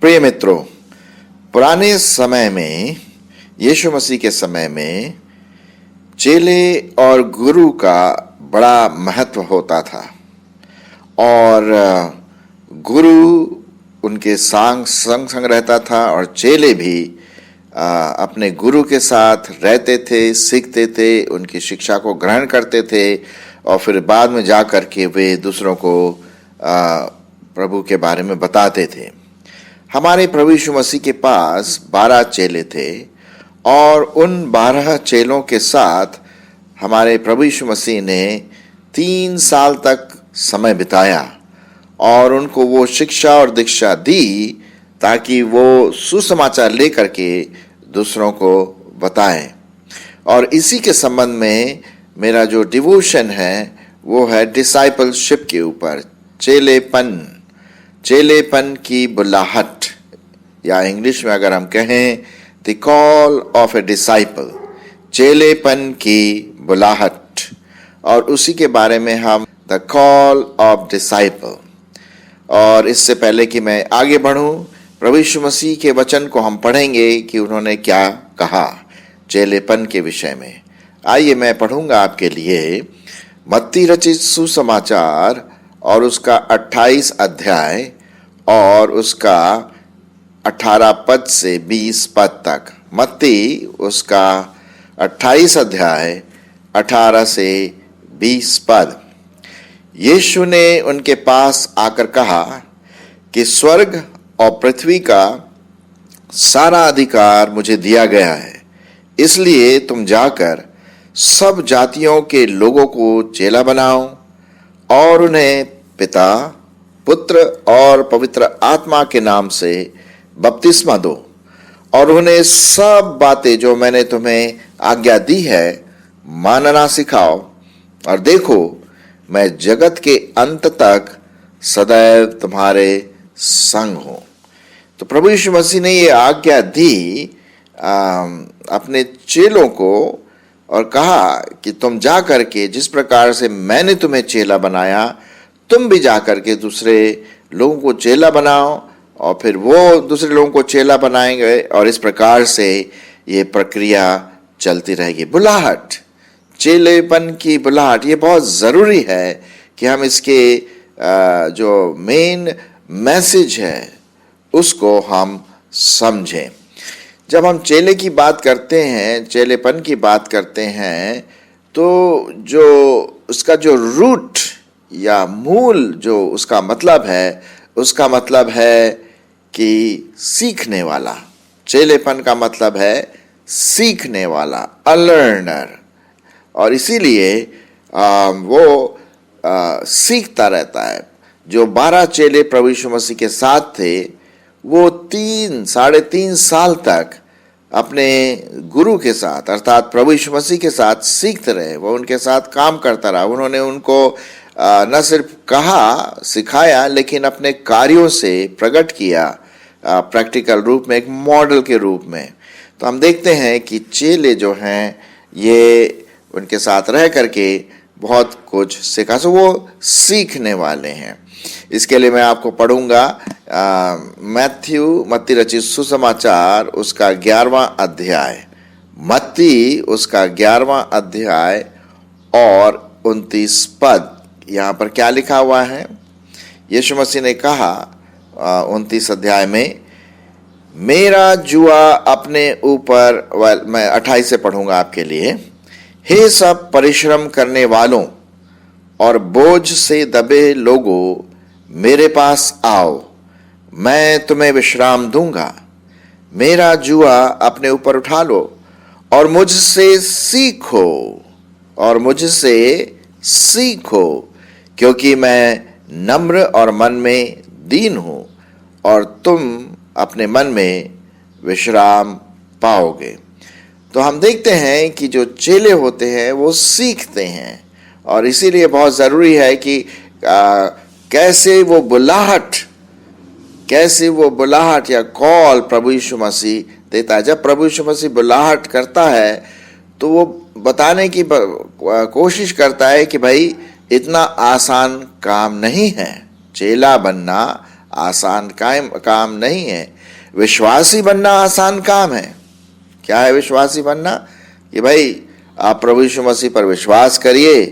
प्रिय मित्रों, पुराने समय में, यीशु मसीह के समय में चेले और गुरु का बड़ा महत्व होता था और गुरु उनके संग संग रहता था और चेले भी अपने गुरु के साथ रहते थे, सीखते थे, उनकी शिक्षा को ग्रहण करते थे और फिर बाद में जा कर के वे दूसरों को प्रभु के बारे में बताते थे। हमारे प्रभु यीशु मसीह के पास 12 चेले थे और उन 12 चेलों के साथ हमारे प्रभु यीशु मसीह ने 3 साल तक समय बिताया और उनको वो शिक्षा और दीक्षा दी ताकि वो सुसमाचार लेकर के दूसरों को बताएं। और इसी के संबंध में मेरा जो डिवोशन है वो है डिसाइपलशिप के ऊपर, चेलेपन की बुलाहट, या इंग्लिश में अगर हम कहें the call of a disciple, चेलेपन की बुलाहट। और उसी के बारे में हम द कॉल ऑफ डिसाइपल। और इससे पहले कि मैं आगे बढ़ूं, प्रभु यीशु मसीह के वचन को हम पढ़ेंगे कि उन्होंने क्या कहा चेलेपन के विषय में। आइए मैं पढ़ूंगा आपके लिए मत्ती रचित सुसमाचार और उसका 28 अध्याय और उसका 18 पद से 20 पद तक। मत्ती उसका 28 अध्याय 18 से 20 पद। यीशु ने उनके पास आकर कहा कि स्वर्ग और पृथ्वी का सारा अधिकार मुझे दिया गया है, इसलिए तुम जाकर सब जातियों के लोगों को चेला बनाओ और उन्हें पिता, पुत्र और पवित्र आत्मा के नाम से बपतिस्मा दो और उन्हें सब बातें जो मैंने तुम्हें आज्ञा दी है मानना सिखाओ। और देखो, मैं जगत के अंत तक सदैव तुम्हारे संग हूं। तो प्रभु यीशु मसीह ने ये आज्ञा दी अपने चेलों को और कहा कि तुम जा करके जिस प्रकार से मैंने तुम्हें चेला बनाया, तुम भी जा करके दूसरे लोगों को चेला बनाओ और फिर वो दूसरे लोगों को चेला बनाएंगे और इस प्रकार से ये प्रक्रिया चलती रहेगी। बुलाहट, चेलेपन की बुलाहट, ये बहुत ज़रूरी है कि हम इसके जो मेन मैसेज है उसको हम समझें। जब हम चेले की बात करते हैं, चेलेपन की बात करते हैं, तो जो उसका जो रूट या मूल जो उसका मतलब है, उसका मतलब है कि सीखने वाला। चेलेपन का मतलब है सीखने वाला, अ लर्नर। और इसीलिए वो सीखता रहता है। जो 12 चेले प्रभु यीशु मसीह के साथ थे, वो 3-3.5 साल तक अपने गुरु के साथ अर्थात प्रभु यीशु मसीह के साथ सीखते रहे। वो उनके साथ काम करता रहा। उन्होंने उनको न सिर्फ कहा, सिखाया, लेकिन अपने कार्यों से प्रकट किया, प्रैक्टिकल रूप में, एक मॉडल के रूप में। तो हम देखते हैं कि चेले जो हैं ये उनके साथ रह करके बहुत कुछ सीखा। सो वो सीखने वाले हैं। इसके लिए मैं आपको पढ़ूंगा मत्ती रचित सुसमाचार उसका 11वां अध्याय, मत्ती उसका 11वां अध्याय और 29 पद। यहाँ पर क्या लिखा हुआ है? यीशु मसीह ने कहा 29 अध्याय में, मेरा जुआ अपने ऊपर, मैं 28 से पढ़ूंगा आपके लिए। हे सब परिश्रम करने वालों और बोझ से दबे लोगों, मेरे पास आओ, मैं तुम्हें विश्राम दूंगा। मेरा जुआ अपने ऊपर उठा लो और मुझसे सीखो, क्योंकि मैं नम्र और मन में दीन हूं और तुम अपने मन में विश्राम पाओगे। तो हम देखते हैं कि जो चेले होते हैं वो सीखते हैं और इसीलिए बहुत ज़रूरी है कि कैसे वो बुलाहट या कॉल प्रभु यीशु मसीह देता है। जब प्रभु यीशु मसीह बुलाहट करता है तो वो बताने की कोशिश करता है कि भाई इतना आसान काम नहीं है, चेला बनना आसान काम नहीं है। विश्वासी बनना आसान काम है। क्या है विश्वासी बनना? कि भाई आप प्रभु यीशु मसीह पर विश्वास करिए,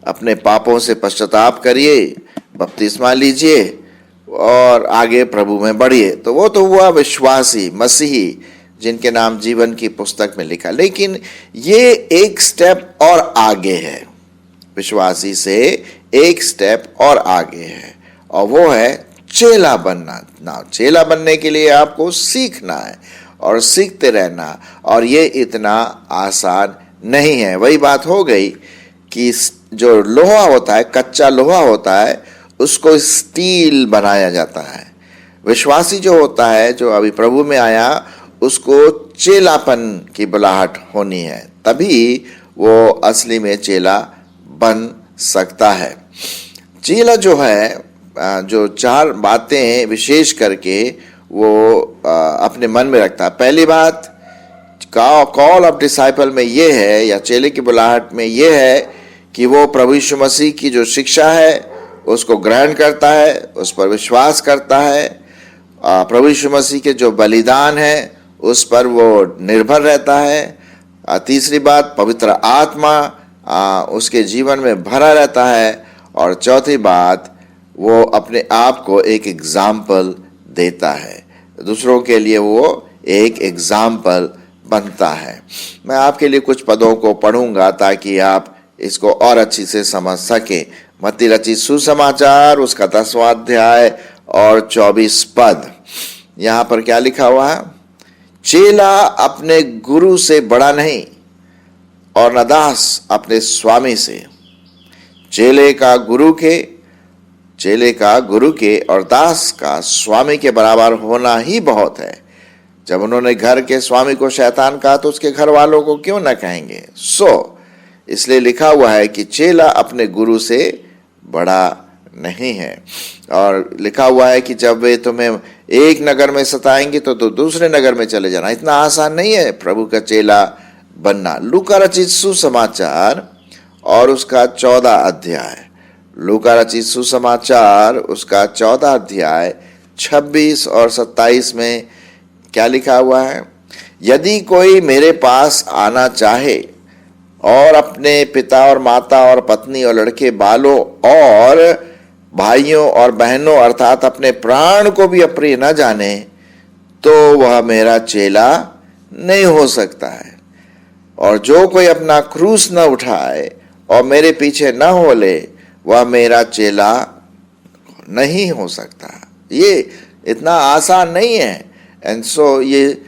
अपने पापों से पश्चाताप करिए, बपतिस्मा लीजिए और आगे प्रभु में बढ़िए। तो वो तो हुआ विश्वासी मसीही, जिनके नाम जीवन की पुस्तक में लिखा। लेकिन ये एक स्टेप और आगे है, विश्वासी से एक स्टेप और आगे है, और वो है चेला बनना। ना, चेला बनने के लिए आपको सीखना है और सीखते रहना, और ये इतना आसान नहीं है। वही बात हो गई कि जो लोहा होता है, कच्चा लोहा होता है, उसको स्टील बनाया जाता है। विश्वासी जो होता है, जो अभी प्रभु में आया, उसको चेलापन की बुलाहट होनी है, तभी वो असली में चेला बन सकता है। चेला जो है, जो 4 बातें विशेष करके वो अपने मन में रखता है। पहली बात कॉल ऑफ डिसाइपल में ये है, या चेले की बुलाहट में ये है कि वो प्रभु यीशु मसीह की जो शिक्षा है उसको ग्रहण करता है, उस पर विश्वास करता है। प्रभु यीशु मसीह के जो बलिदान है उस पर वो निर्भर रहता है। तीसरी बात, पवित्र आत्मा उसके जीवन में भरा रहता है। और चौथी बात, वो अपने आप को एक एग्जाम्पल देता है, दूसरों के लिए वो एक एग्जाम्पल बनता है। मैं आपके लिए कुछ पदों को पढ़ूंगा ताकि आप इसको और अच्छी से समझ सके। मत्ती रचित सुसमाचार, उसका 10वां अध्याय और 24 पद। यहां पर क्या लिखा हुआ है? चेला अपने गुरु से बड़ा नहीं, और न दास अपने स्वामी से। चेले का गुरु के और दास का स्वामी के बराबर होना ही बहुत है। जब उन्होंने घर के स्वामी को शैतान कहा तो उसके घर वालों को क्यों न कहेंगे? इसलिए लिखा हुआ है कि चेला अपने गुरु से बड़ा नहीं है। और लिखा हुआ है कि जब वे तुम्हें एक नगर में सताएंगे तो दूसरे नगर में चले जाना। इतना आसान नहीं है प्रभु का चेला बनना। लूका रचित सुसमाचार और उसका 14 अध्याय, लूका रचित सुसमाचार उसका 14 अध्याय 26 और 27 में क्या लिखा हुआ है? यदि कोई मेरे पास आना चाहे और अपने पिता और माता और पत्नी और लड़के बालों और भाइयों और बहनों अर्थात अपने प्राण को भी अप्रिय न जाने, तो वह मेरा चेला नहीं हो सकता है। और जो कोई अपना क्रूस न उठाए और मेरे पीछे न हो ले, वह मेरा चेला नहीं हो सकता। ये इतना आसान नहीं है। एंड सो ये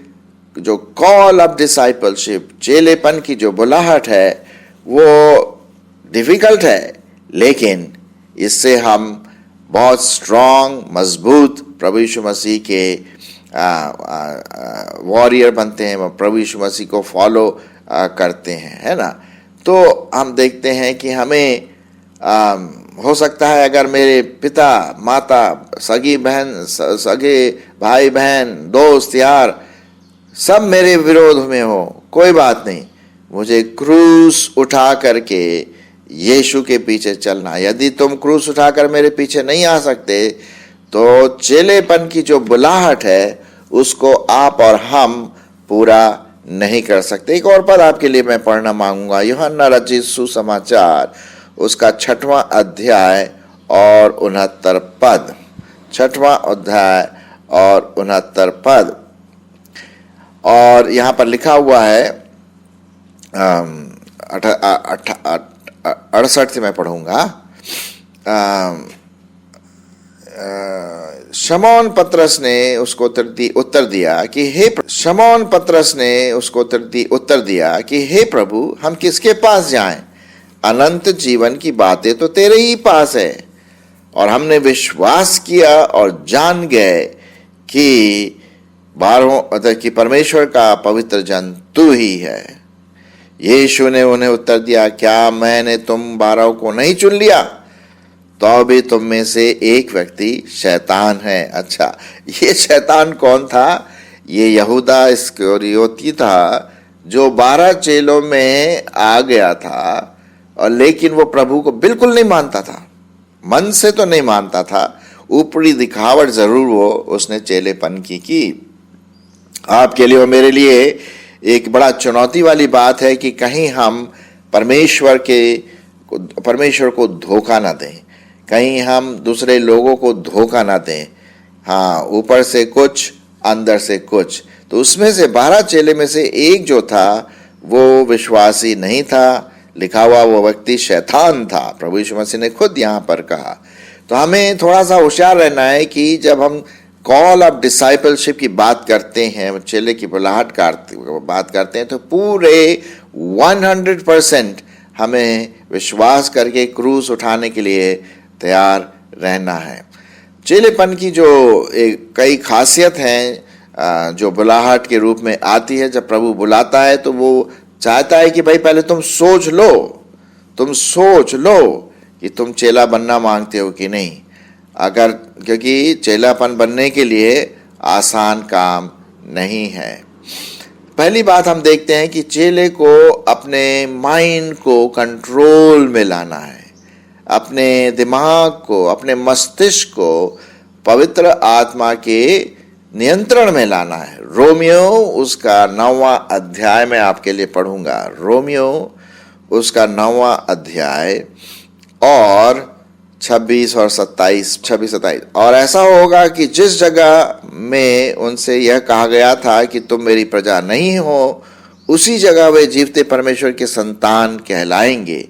जो कॉल ऑफ डिसाइपलशिप, चेलेपन की जो बुलाहट है, वो डिफिकल्ट है, लेकिन इससे हम बहुत स्ट्रांग, मजबूत प्रभु यीशु मसीह के वॉरियर बनते हैं, प्रभु यीशु मसीह को फॉलो करते हैं, है ना। तो हम देखते हैं कि हमें हो सकता है अगर मेरे पिता माता, सगी बहन, सगे भाई बहन, दोस्त यार सब मेरे विरोध में हो, कोई बात नहीं, मुझे क्रूस उठा करके यीशु के पीछे चलना। यदि तुम क्रूस उठाकर मेरे पीछे नहीं आ सकते, तो चेलेपन की जो बुलाहट है उसको आप और हम पूरा नहीं कर सकते। एक और पद आपके लिए मैं पढ़ना मांगूंगा, यूहन्ना रचित सुसमाचार उसका 6वां अध्याय और 69 पद। 6वां अध्याय और 69 पद। और यहाँ पर लिखा हुआ है 68 से मैं पढ़ूंगा। शमौन पतरस ने उसको उत्तर दिया कि हे प्रभु, हम किसके पास जाएं? अनंत जीवन की बातें तो तेरे ही पास है, और हमने विश्वास किया और जान गए कि कि परमेश्वर का पवित्र जन तू ही है। यीशु ने उन्हें उत्तर दिया, क्या मैंने तुम 12 को नहीं चुन लिया? तो भी तुम में से एक व्यक्ति शैतान है। अच्छा, ये शैतान कौन था? ये यहूदा इस्करियोती था, जो 12 चेलों में आ गया था, और लेकिन वो प्रभु को बिल्कुल नहीं मानता था। मन से तो नहीं मानता था, ऊपरी दिखावट जरूर वो उसने चेलेपन की। आपके लिए और मेरे लिए एक बड़ा चुनौती वाली बात है कि कहीं हम परमेश्वर को धोखा ना दें, कहीं हम दूसरे लोगों को धोखा ना दें। हाँ, ऊपर से कुछ अंदर से कुछ। तो उसमें से 12 चेले में से एक जो था वो विश्वासी नहीं था, लिखा हुआ वो व्यक्ति शैतान था, प्रभु यीशु मसीह ने खुद यहाँ पर कहा। तो हमें थोड़ा सा होशियार रहना है कि जब हम कॉल ऑफ डिसाइपलशिप की बात करते हैं, चेले की बुलाहट का बात करते हैं, तो पूरे 100% हमें विश्वास करके क्रूस उठाने के लिए तैयार रहना है। चेलेपन की जो कई खासियत हैं जो बुलाहट के रूप में आती है। जब प्रभु बुलाता है तो वो चाहता है कि भाई पहले तुम सोच लो कि तुम चेला बनना मांगते हो कि नहीं। क्योंकि चेलापन बनने के लिए आसान काम नहीं है। पहली बात हम देखते हैं कि चेले को अपने माइंड को कंट्रोल में लाना है, अपने दिमाग को, अपने मस्तिष्क को पवित्र आत्मा के नियंत्रण में लाना है। रोमियो उसका 9वां अध्याय में आपके लिए पढ़ूंगा। रोमियो उसका 9वां अध्याय और 26 और 27। और ऐसा होगा कि जिस जगह में उनसे यह कहा गया था कि तुम मेरी प्रजा नहीं हो, उसी जगह वे जीवते परमेश्वर के संतान कहलाएंगे।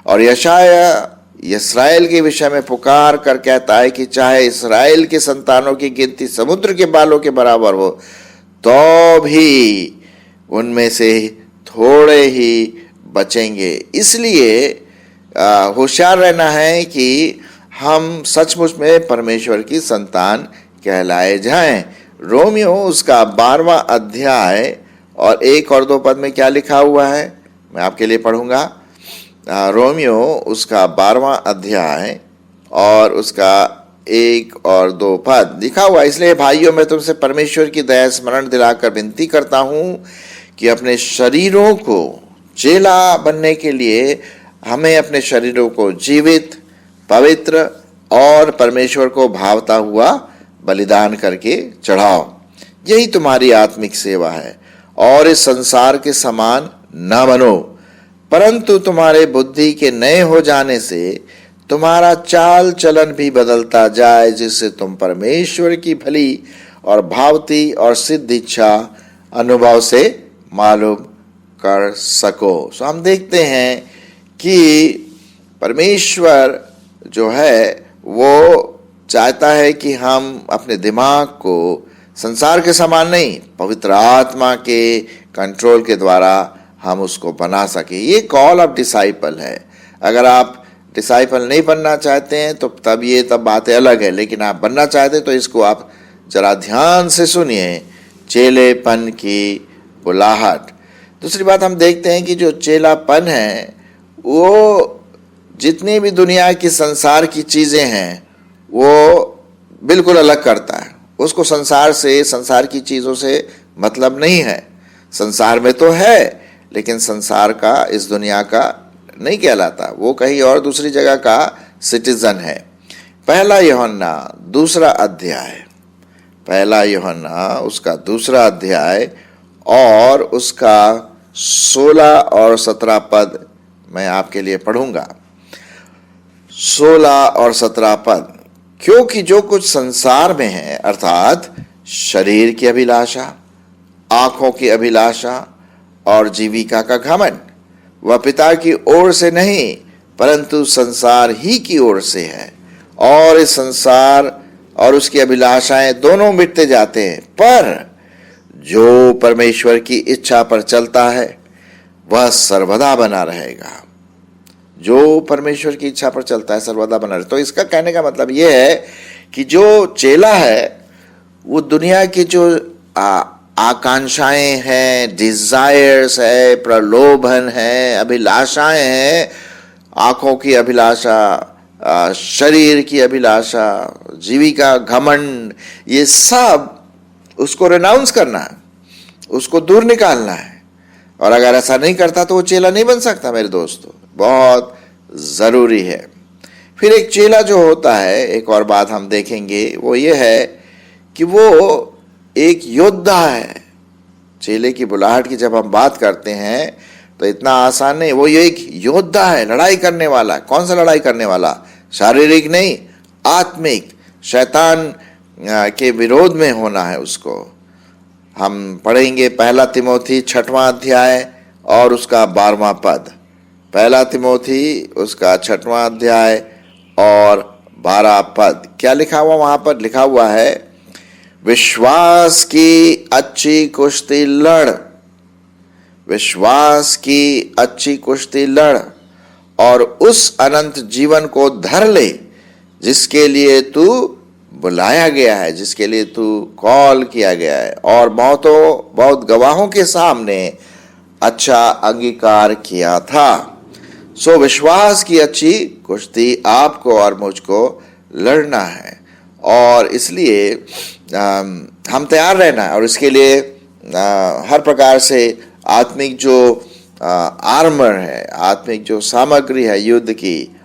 और यशाया इस्राएल के विषय में पुकार कर कहता है कि चाहे इस्राएल के संतानों की गिनती समुद्र के बालों के बराबर हो, तो भी उनमें से थोड़े ही बचेंगे। इसलिए होशियार रहना है कि हम सचमुच में परमेश्वर की संतान कहलाए जाएं। रोमियो उसका 12वां अध्याय और 1 और 2 पद में क्या लिखा हुआ है, मैं आपके लिए पढ़ूंगा। रोमियो उसका 12वां अध्याय और उसका 1 और 2 पद लिखा हुआ। इसलिए भाइयों, मैं तुमसे परमेश्वर की दया स्मरण दिलाकर विनती करता हूँ कि अपने शरीरों को चेला बनने के लिए हमें अपने शरीरों को जीवित, पवित्र और परमेश्वर को भावता हुआ बलिदान करके चढ़ाओ। यही तुम्हारी आत्मिक सेवा है। और इस संसार के समान न बनो, परंतु तुम्हारे बुद्धि के नए हो जाने से तुम्हारा चाल चलन भी बदलता जाए, जिससे तुम परमेश्वर की भली और भावती और सिद्ध इच्छा अनुभव से मालूम कर सको। सो हम देखते हैं कि परमेश्वर जो है वो चाहता है कि हम अपने दिमाग को संसार के समान नहीं, पवित्र आत्मा के कंट्रोल के द्वारा हम उसको बना सके। ये कॉल ऑफ डिसाइपल है। अगर आप डिसाइपल नहीं बनना चाहते हैं तो तब बातें अलग है, लेकिन आप बनना चाहते तो इसको आप जरा ध्यान से सुनिए। चेलेपन की बुलाहट। दूसरी बात हम देखते हैं कि जो चेलापन है वो जितनी भी दुनिया की संसार की चीज़ें हैं वो बिल्कुल अलग करता है। उसको संसार से, संसार की चीज़ों से मतलब नहीं है। संसार में तो है, लेकिन संसार का, इस दुनिया का नहीं कहलाता। वो कहीं और दूसरी जगह का सिटीजन है। 1 यूहन्ना 2 अध्याय, 1 यूहन्ना उसका 2 अध्याय और उसका 16 और 17 पद मैं आपके लिए पढ़ूंगा। 16 और 17 पद। क्योंकि जो कुछ संसार में है, अर्थात शरीर की अभिलाषा, आंखों की अभिलाषा और जीविका का घमंड, वह पिता की ओर से नहीं परंतु संसार ही की ओर से है। और इस संसार और उसकी अभिलाषाएं दोनों मिटते जाते हैं, पर जो परमेश्वर की इच्छा पर चलता है वह सर्वदा बना रहेगा। जो परमेश्वर की इच्छा पर चलता है सर्वदा बना रहेगा। तो इसका कहने का मतलब यह है कि जो चेला है वो दुनिया की जो आकांक्षाएं हैं, डिजायर्स है, प्रलोभन है, अभिलाषाएं हैं, आंखों की अभिलाषा, शरीर की अभिलाषा, जीविका, घमंड, ये सब उसको रेनाउंस करना है, उसको दूर निकालना है। और अगर ऐसा नहीं करता तो वो चेला नहीं बन सकता। मेरे दोस्तों, बहुत जरूरी है फिर एक चेला जो होता है, एक और बात हम देखेंगे, वो ये है कि वो एक योद्धा है। चेले की बुलाहट की जब हम बात करते हैं तो इतना आसान नहीं, वो ये एक योद्धा है, लड़ाई करने वाला। कौन सा लड़ाई करने वाला? शारीरिक नहीं, आत्मिक, शैतान के विरोध में होना है उसको। हम पढ़ेंगे 1 तिमोथी 6वां अध्याय और उसका 12वां पद। 1 तिमोथी उसका 6वां अध्याय और 12 पद। क्या लिखा हुआ वहां पर? लिखा हुआ है, विश्वास की अच्छी कुश्ती लड़, विश्वास की अच्छी कुश्ती लड़ और उस अनंत जीवन को धर ले जिसके लिए तू बुलाया गया है, जिसके लिए तू कॉल किया गया है और बहुत गवाहों के सामने अच्छा अंगीकार किया था। सो विश्वास की अच्छी कुश्ती आपको और मुझको लड़ना है और इसलिए हम तैयार रहना है। और इसके लिए हर प्रकार से आत्मिक जो आर्मर है, आत्मिक जो सामग्री है युद्ध की,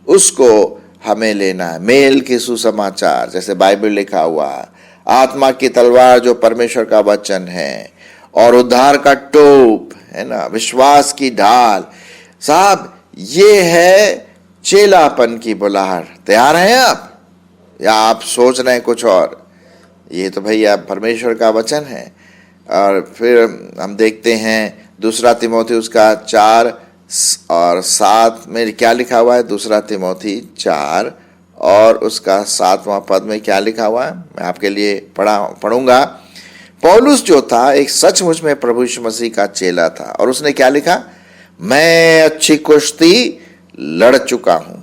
उसको हमें लेना है। मेल के सुसमाचार, जैसे बाइबल लिखा हुआ है, आत्मा की तलवार जो परमेश्वर का वचन है, और उद्धार का टोप है ना, विश्वास की ढाल। साहब, ये है चेलापन की बुलाहट। तैयार हैं आप या आप सोच रहे हैं कुछ और? ये तो भैया परमेश्वर का वचन है। और फिर हम देखते हैं 2 तिमोथी उसका 4 और 7 में क्या लिखा हुआ है। 2 तिमोथी 4 और उसका 7वां पद में क्या लिखा हुआ है, मैं आपके लिए पढ़ूंगा। पौलुस जो था एक सचमुच में प्रभु यीशु मसीह का चेला था और उसने क्या लिखा? मैं अच्छी कुश्ती लड़ चुका हूं,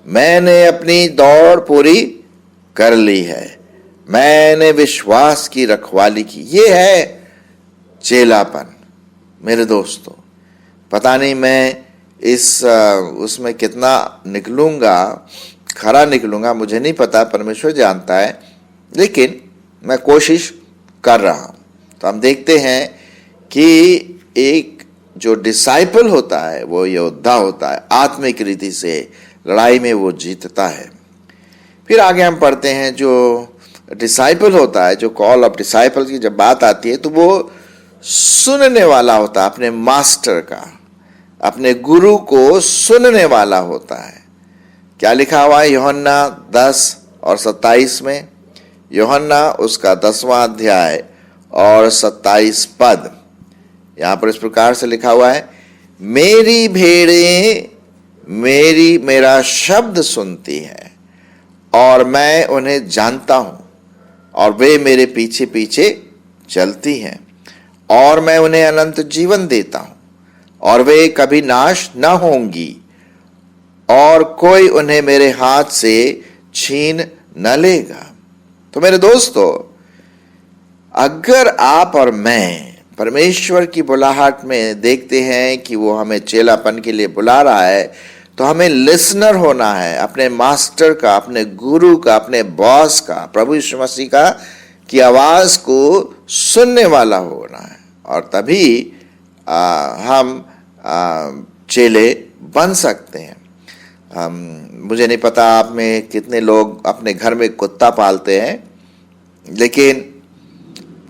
मैंने अपनी दौड़ पूरी कर ली है, मैंने विश्वास की रखवाली की। ये है चेलापन। मेरे दोस्तों, पता नहीं मैं उसमें कितना निकलूंगा, खरा निकलूंगा, मुझे नहीं पता, परमेश्वर जानता है, लेकिन मैं कोशिश कर रहा हूं। तो हम देखते हैं कि एक जो डिसाइपल होता है वो योद्धा होता है, आत्मिक रीति से लड़ाई में वो जीतता है। फिर आगे हम पढ़ते हैं, जो डिसाइपल होता है, जो कॉल ऑफ डिसाइपल की जब बात आती है तो वो सुनने वाला होता है, अपने मास्टर का, अपने गुरु को सुनने वाला होता है। क्या लिखा हुआ है यूहन्ना 10 और 27 में? यूहन्ना उसका 10वां अध्याय और 27 पद। यहां पर इस प्रकार से लिखा हुआ है, मेरी भेड़ें मेरा शब्द सुनती है और मैं उन्हें जानता हूं और वे मेरे पीछे पीछे चलती हैं और मैं उन्हें अनंत जीवन देता हूं और वे कभी नाश न होंगी और कोई उन्हें मेरे हाथ से छीन न लेगा। तो मेरे दोस्तों, अगर आप और मैं परमेश्वर की बुलाहट में देखते हैं कि वो हमें चेलापन के लिए बुला रहा है, तो हमें लिसनर होना है, अपने मास्टर का, अपने गुरु का, अपने बॉस का, प्रभु यीशु मसीह का की आवाज को सुनने वाला होना है और तभी हम चेले बन सकते हैं। मुझे नहीं पता आप में कितने लोग अपने घर में कुत्ता पालते हैं, लेकिन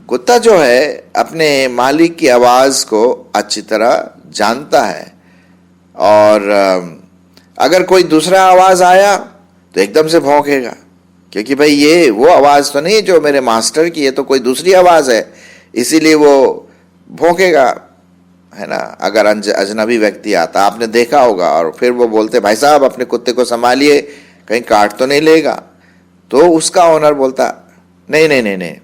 कुत्ता जो है अपने मालिक की आवाज को अच्छी तरह जानता है और अगर कोई दूसरा आवाज आया तो एकदम से भौंकेगा, क्योंकि भाई ये वो आवाज तो नहीं जो मेरे मास्टर की, ये तो कोई दूसरी आवाज है, इसीलिए वो भौंकेगा, है ना। अगर अजनबी व्यक्ति आता, आपने देखा होगा, और फिर वो बोलते भाई साहब अपने कुत्ते को संभालिए, कहीं काट तो नहीं लेगा, तो उसका ओनर बोलता नहीं नहीं नहीं नहीं।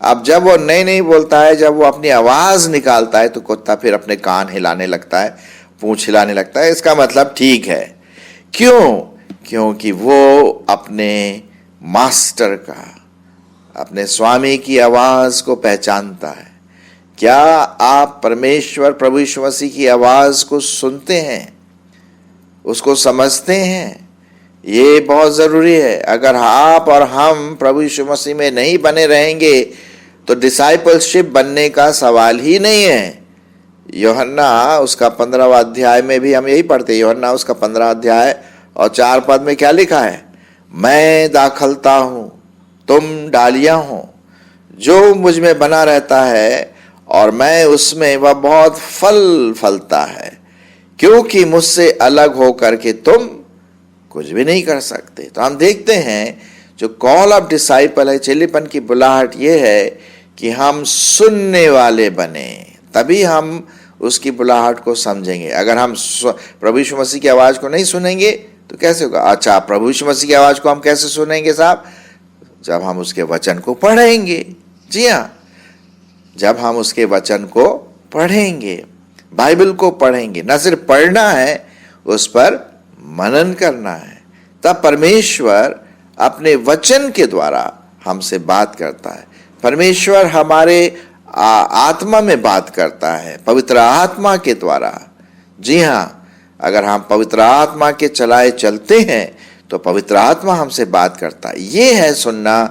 अब जब वो नहीं बोलता है, जब वो अपनी आवाज निकालता है, तो कुत्ता फिर अपने कान हिलाने लगता है, पूंछ हिलाने लगता है, इसका मतलब ठीक है। क्यों? क्योंकि वो अपने मास्टर का, अपने स्वामी की आवाज को पहचानता है। क्या आप परमेश्वर प्रभु यीशु मसीह की आवाज को सुनते हैं, उसको समझते हैं? ये बहुत जरूरी है। अगर आप और हम प्रभु यीशु मसीह में नहीं बने रहेंगे तो डिसाइपलशिप बनने का सवाल ही नहीं है। यूहन्ना उसका 15वां अध्याय में भी हम यही पढ़ते हैं। यूहन्ना उसका 15 अध्याय और 4 पद में क्या लिखा है? मैं दाखलता हूं, तुम डालियां हो, जो मुझ में बना रहता है और मैं उसमें, वह बहुत फल फलता है, क्योंकि मुझसे अलग होकर के तुम कुछ भी नहीं कर सकते। तो हम देखते हैं जो कॉल ऑफ डिसाइपल है, चेलेपन की बुलाहट ये है कि हम सुनने वाले बने, तभी हम उसकी बुलाहट को समझेंगे। अगर हम प्रभु यीशु मसीह की आवाज को नहीं सुनेंगे तो कैसे होगा? अच्छा, प्रभु यीशु मसीह की आवाज को हम कैसे सुनेंगे साहब? जब हम उसके वचन को पढ़ेंगे। जी हाँ, जब हम उसके वचन को पढ़ेंगे, बाइबल को पढ़ेंगे, न सिर्फ पढ़ना है, उस पर मनन करना है, तब परमेश्वर अपने वचन के द्वारा हमसे बात करता है। परमेश्वर हमारे आत्मा में बात करता है, पवित्र आत्मा के द्वारा। जी हाँ, अगर हम पवित्र आत्मा के चलाए चलते हैं तो पवित्र आत्मा हमसे बात करता है। ये है सुनना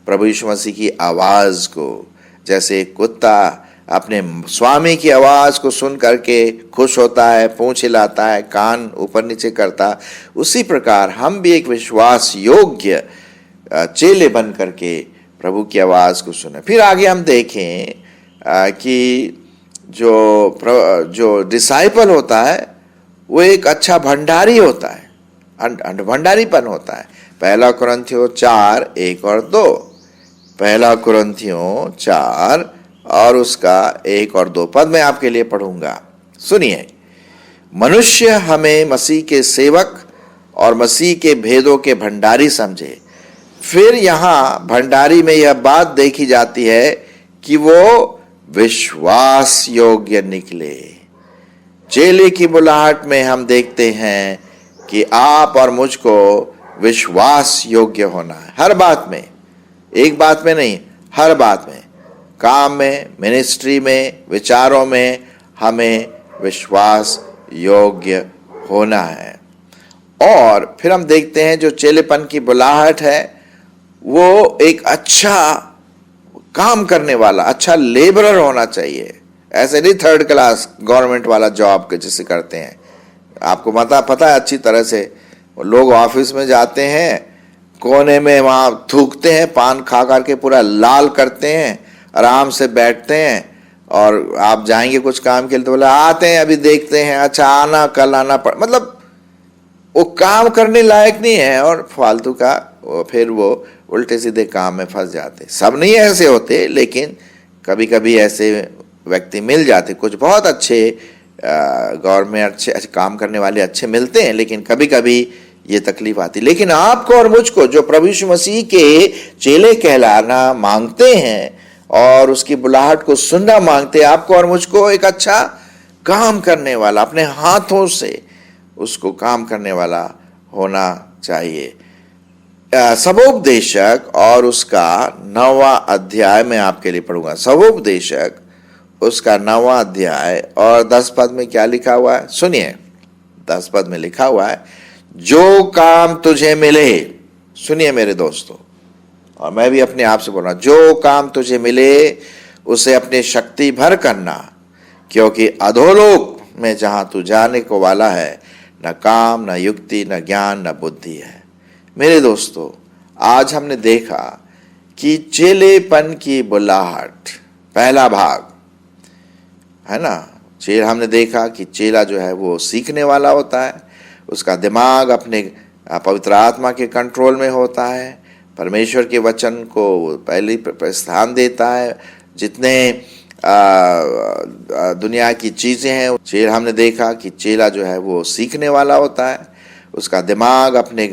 प्रभु यीशु मसीह की आवाज को। जैसे कुत्ता अपने स्वामी की आवाज को सुन करके खुश होता है, पूंछ हिलाता है, कान ऊपर नीचे करता, उसी प्रकार हम भी एक विश्वास योग्य चेले बन करके प्रभु की आवाज को सुने। फिर आगे हम देखें कि जो डिसाइपल होता है वो एक अच्छा भंडारी होता है, भंडारीपन होता है। 1 कुरिन्थियों 4:1 और 2, 1 कुरिन्थियों 4 और उसका 1 और 2 पद मैं आपके लिए पढ़ूंगा। सुनिए, मनुष्य हमें मसीह के सेवक और मसीह के भेदों के भंडारी समझे। फिर यहां भंडारी में यह बात देखी जाती है कि वो विश्वास योग्य निकले। चेले की बुलाहट में हम देखते हैं कि आप और मुझको विश्वास योग्य होना है, हर बात में, एक बात में नहीं, हर बात में, काम में, मिनिस्ट्री में, विचारों में हमें विश्वास योग्य होना है। और फिर हम देखते हैं जो चेलेपन की बुलाहट है वो एक अच्छा काम करने वाला, अच्छा लेबरर होना चाहिए। ऐसे नहीं 3rd क्लास गवर्नमेंट वाला जॉब के जैसे करते हैं। आपको पता है अच्छी तरह से, लोग ऑफिस में जाते हैं, कोने में वहां थूकते हैं, पान खा करके पूरा लाल करते हैं, आराम से बैठते हैं, और आप जाएंगे कुछ काम के लिए तो बोले आते हैं, अभी देखते हैं, अच्छा आना, कल आना मतलब वो काम करने लायक नहीं है, और फालतू का फिर वो उल्टे सीधे काम में फंस जाते। सब नहीं ऐसे होते, लेकिन कभी कभी ऐसे व्यक्ति मिल जाते। कुछ बहुत अच्छे गवर्नमेंट अच्छे काम करने वाले अच्छे मिलते हैं, लेकिन कभी कभी ये तकलीफ आती। लेकिन आपको और मुझको जो प्रभु यीशु मसीह के चेले कहलाना मांगते हैं और उसकी बुलाहट को सुनना मांगते हैं, आपको और मुझको एक अच्छा काम करने वाला, अपने हाथों से उसको काम करने वाला होना चाहिए। सबोपदेशक और उसका 9वां अध्याय मैं आपके लिए पढ़ूंगा। सबोपदेशक उसका 9वां अध्याय और 10 पद में क्या लिखा हुआ है? सुनिए, 10 पद में लिखा हुआ है, जो काम तुझे मिले, सुनिए मेरे दोस्तों, और मैं भी अपने आप से बोल रहा हूं, जो काम तुझे मिले उसे अपनी शक्ति भर करना, क्योंकि अधोलोक में जहां तू जाने को वाला है न काम, न युक्ति, न ज्ञान, न बुद्धि है। मेरे दोस्तों, आज हमने देखा कि चेलेपन की बुलाहट, पहला भाग है ना। हमने देखा कि चेला जो है वो सीखने वाला होता है, उसका दिमाग अपने पवित्र आत्मा के कंट्रोल में होता है, परमेश्वर के वचन को पहले स्थान देता है। जितने दुनिया की चीज़ें हैं, हमने देखा कि चेला जो है वो सीखने वाला होता है, उसका दिमाग अपने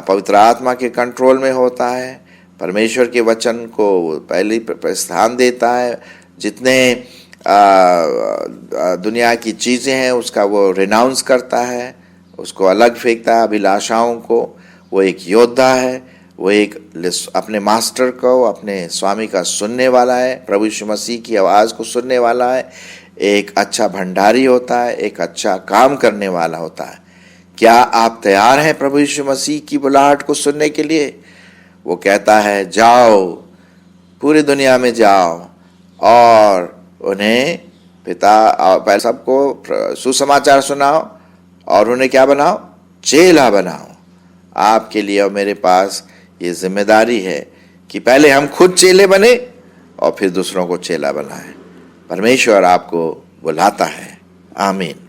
पवित्र आत्मा के कंट्रोल में होता है, परमेश्वर के वचन को पहले स्थान देता है। जितने दुनिया की चीज़ें हैं उसका वो रिनाउंस करता है, उसको अलग फेंकता है, अभिलाषाओं को। वो एक योद्धा है, वो एक अपने मास्टर को, अपने स्वामी का सुनने वाला है, प्रभु यीशु मसीह की आवाज़ को सुनने वाला है, एक अच्छा भंडारी होता है, एक अच्छा काम करने वाला होता है। क्या आप तैयार हैं प्रभु यीशु मसीह की बुलाहट को सुनने के लिए? वो कहता है, जाओ, पूरी दुनिया में जाओ और उन्हें पहले सबको सुसमाचार सुनाओ और उन्हें क्या बनाओ? चेला बनाओ। आपके लिए और मेरे पास ये जिम्मेदारी है कि पहले हम खुद चेले बने और फिर दूसरों को चेला बनाएं। परमेश्वर आपको बुलाता है। आमीन।